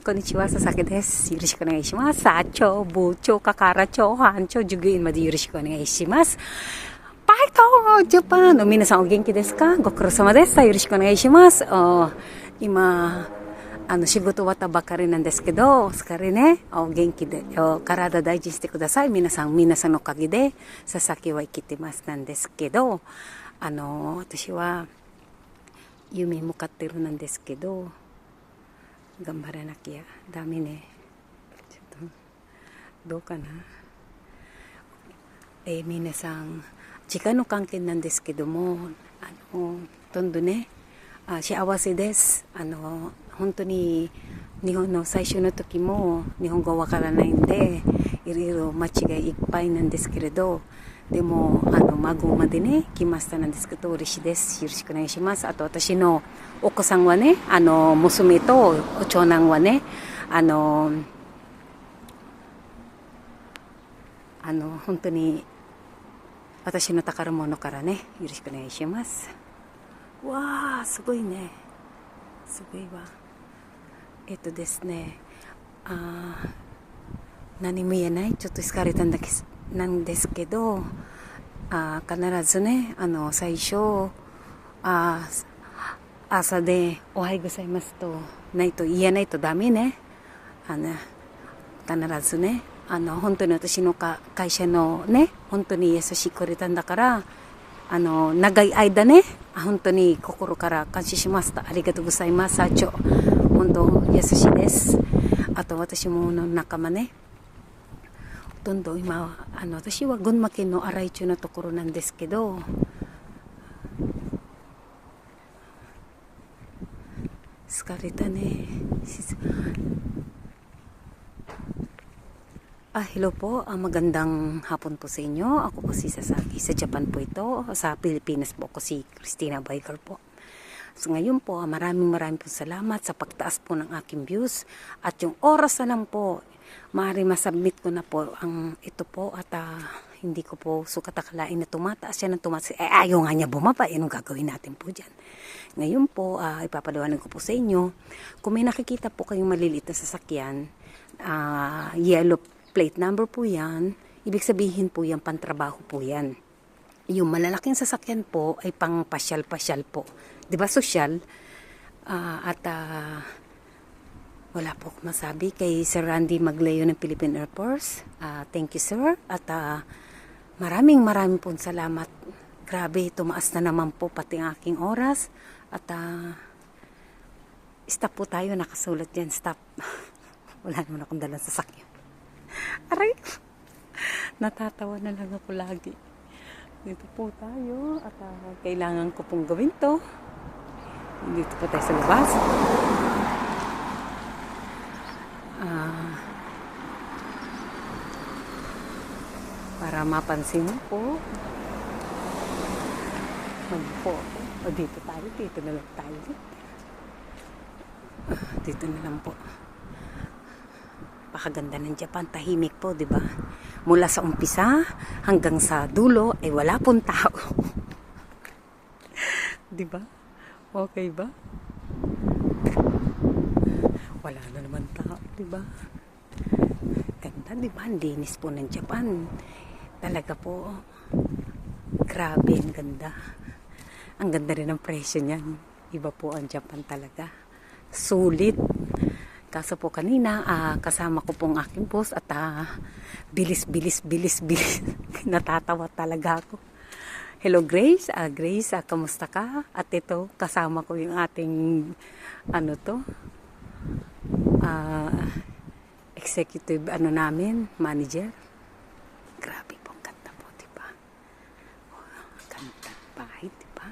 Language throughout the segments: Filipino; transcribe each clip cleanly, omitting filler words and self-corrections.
こんにちは、佐々木です。よろしくお願いします。サチョ、ブチョ、カカラチョ、ハンチョ、ジュグインまでよろしくお願いします。バイトジャパンの皆さんお元気ですか？ご苦労様です。よろしくお願いします。今、仕事終わったばかりなんですけど、お疲れね。お元気で、体大事にしてください。皆さんのおかげで、佐々木は生きてますなんですけど、私は、夢向かってるなんですけど、頑張らなきゃダメね。ちょっとどうかな。皆さん時間の関係なんですけども、どんどんね、幸せです。本当に日本の最初の時も日本語わからないんでいろいろ間違いいっぱいなんですけれど、でも孫までね来ましたなんですけど嬉しいです。よろしくお願いします。あと私のお子さんはね、娘と長男はね、本当に私の宝物からね、よろしくお願いします。わー、すごいね。すごいわ。ですね、何も言えない。ちょっと疲れたなんですけど、必ずね、最初、朝でおはようございますと言えないとダメね。必ずね、本当に私の会社のね、本当に優しくくれたんだから、長い間ね、本当に心から感謝しました。ありがとうございます。社長。本当優しいです。あと私もの仲間ね、ほとんど今、私は群馬県の新井町のところなんですけど、疲れたね。Hello po. Magandang hapon po sa inyo. Ako po si Sasaki. Sa Japan po ito. Sa Pilipinas po ako si Christina Biker po. So ngayon po, maraming po salamat sa pagtaas po ng aking views. At yung oras na lang po, maaari masubmit ko na po ang ito po. At hindi ko po sukat akalain na tumataas siya ng tumataas. Ayaw nga niya bumaba. Yan ang gagawin natin po dyan. Ngayon po, ipapaliwanag ko po sa inyo. Kung may nakikita po kayong maliliit na sasakyan, yellow plate number po yan, ibig sabihin po yan, pantrabaho po yan. Yung malalaking sasakyan po ay pang pasyal-pasyal po. Diba sosyal? Wala po akong masabi kay Sir Randy Maglayo ng Philippine Air Force. Thank you sir. At maraming po salamat. Grabe, tumaas na naman po pati ang aking oras. At stop po tayo, nakasulat dyan, stop. Wala naman akong dalang sasakyan. Aray, natatawa na lang ako lagi. Dito po tayo at kailangan ko pong gawin to. Dito po tayo sa labas. Para mapansin mo po. Magpo ako. O dito tayo, dito na lang tayo. Dito na lang po. Pakaganda ng Japan, tahimik po, di ba? Mula sa umpisa hanggang sa dulo ay wala pong tao. Di ba? Okay ba? Wala na naman tao, di ba? Ganda, di ba? Ang linis po ng Japan. Talaga po. Grabe, ang ganda. Ang ganda rin ang presyo niyan. Iba po ang Japan talaga. Sulit. Kaso po kanina, kasama ko pong aking boss at bilis. Natatawa talaga ako. Hello Grace, Grace, kamusta ka? At ito, kasama ko yung ating, executive, manager. Grabe po, ganda po, diba? Ganda bahay, diba?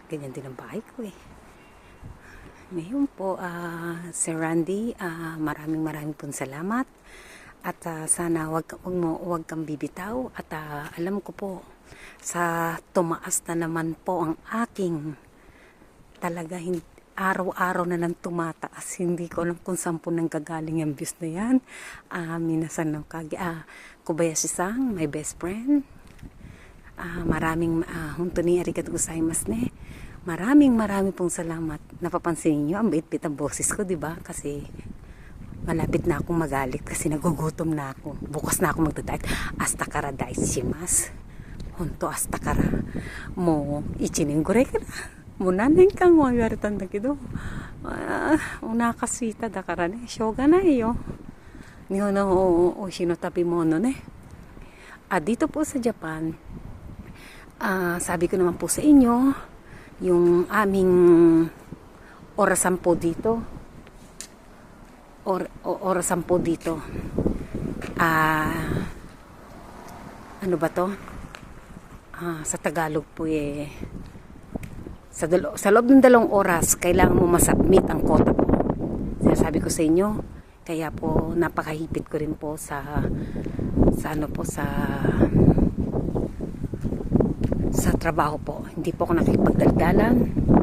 Ganyan din ang bahay ko eh. Ngayon po, Sir Randy, maraming pong salamat. At sana wag kang bibitaw. At alam ko po, sa tumaas na naman po ang aking talaga araw-araw na nang tumataas. Hindi ko alam kung saan po nang gagaling ang views na yan. Minasan ng Kobayashi-san, my best friend. Maraming, honto ni arigatou gozaimasu ne. Maraming pong salamat. Napapansin niyo ang bait-bait ang boses ko, di ba? Kasi malapit na akong magalit kasi nagugutom na ako. Bukas na ako magdadayat. Astakara daishimasu. Honto astakara. Mo, ichininggure ka na. Muna nen kang mo iwaretan da kedo. Onaka-suita dakara ne. Shouganai yo. Nihon no oishii no tabemono ne. Dito po sa Japan, sabi ko naman po sa inyo, yung aming orasan po dito, orasan po dito, ano ba to? Sa Tagalog po sa loob ng 2 oras, kailangan mo masubmit ang quota po. Sinasabi ko sa inyo, kaya po napakahipit ko rin po sa trabaho po. Hindi po ako nakikipagdaldalan,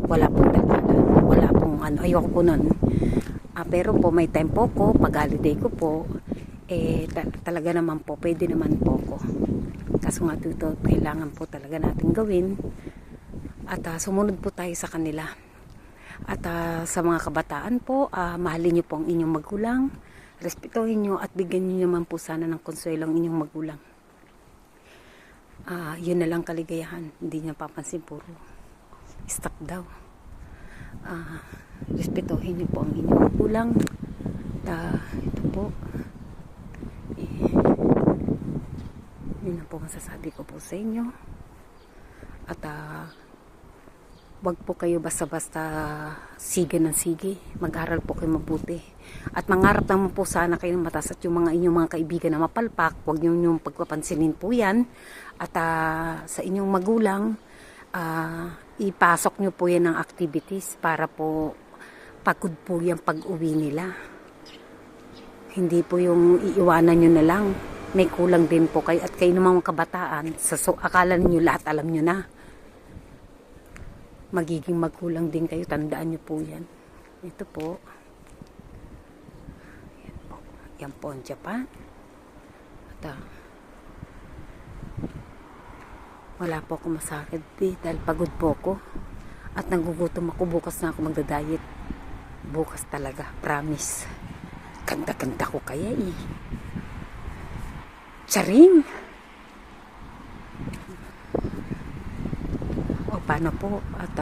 wala pong daldalan, wala pong ayoko po nun. Pero po may time po ko, pag holiday ko po, talaga naman po, pwede naman po ko. Kaso nga dito, kailangan po talaga natin gawin at sumunod po tayo sa kanila. At sa mga kabataan po, mahalin niyo po ang inyong magulang, respetuhin niyo at bigyan niyo naman po sana ng konsuelo ang inyong magulang. Yun na lang kaligayahan. Hindi niya papansin, puro stuck daw. Respetuhin niyo po ang inyong magulang. Ito po. Yun na po masasabi ko po sa inyo. At wag po kayo basta-basta sige ng sige. Mag-aral po kayo mabuti. At mangarap naman po sana kayo ng mataas at yung inyong mga kaibigan na mapalpak, wag niyo yung pagpapansinin po yan. At sa inyong magulang, ipasok nyo po yan ng activities para po pagod po yung pag-uwi nila. Hindi po yung iiwanan nyo na lang. May kulang din po kayo. At kayo namang kabataan, akala niyo lahat alam nyo na. Magiging magkulang din kayo. Tandaan nyo po yan. Ito po. Yan po ang Japan. At wala po ako masakit dahil pagod po ako. At nagugutom ako. Bukas na ako magda-diet. Bukas talaga. Promise. Ganda-ganda ko kaya Charing! O paano po? At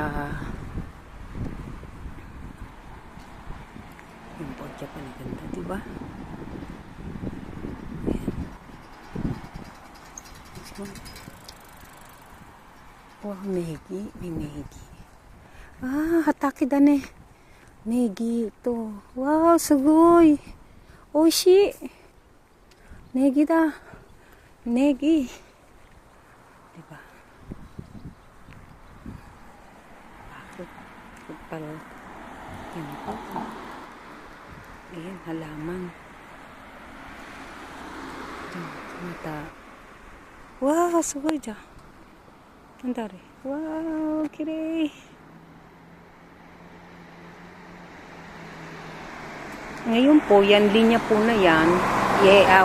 yung po Japan na ganda, diba? Wow, Negi. May Negi. Hataki da ne. Negi ito. Wow, sugoi. Oishii. Negi da. Negi. Diba? Bakit pala? Yan po. Ayan, halaman. Mata. Wow, sugoi da. Andare. Wow, kirei. Ngayon po, yan, linya po na yan,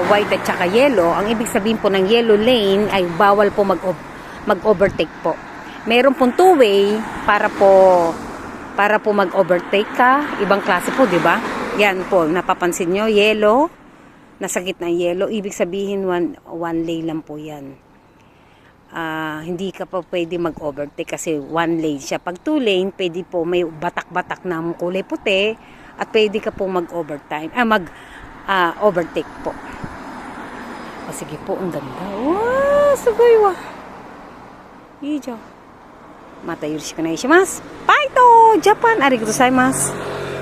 white at saka yellow. Ang ibig sabihin po ng yellow lane ay bawal po mag-overtake po. Meron pong two-way para po mag-overtake ka. Ibang klase po, di ba? Yan po, napapansin nyo, yellow, nasa gitna ng yellow. Ibig sabihin, one lane lang po yan. Hindi ka pa pwede mag-overtake kasi one lane siya. Pag two lane, pwede po may batak-batak na kulay puti at pwede ka po overtake po. O sige po, ang ganda. Wow, sugoi wa. Iijo. Mata yoroshiku onegai shimasu. Bye to! Japan! Arigatou gozaimasu.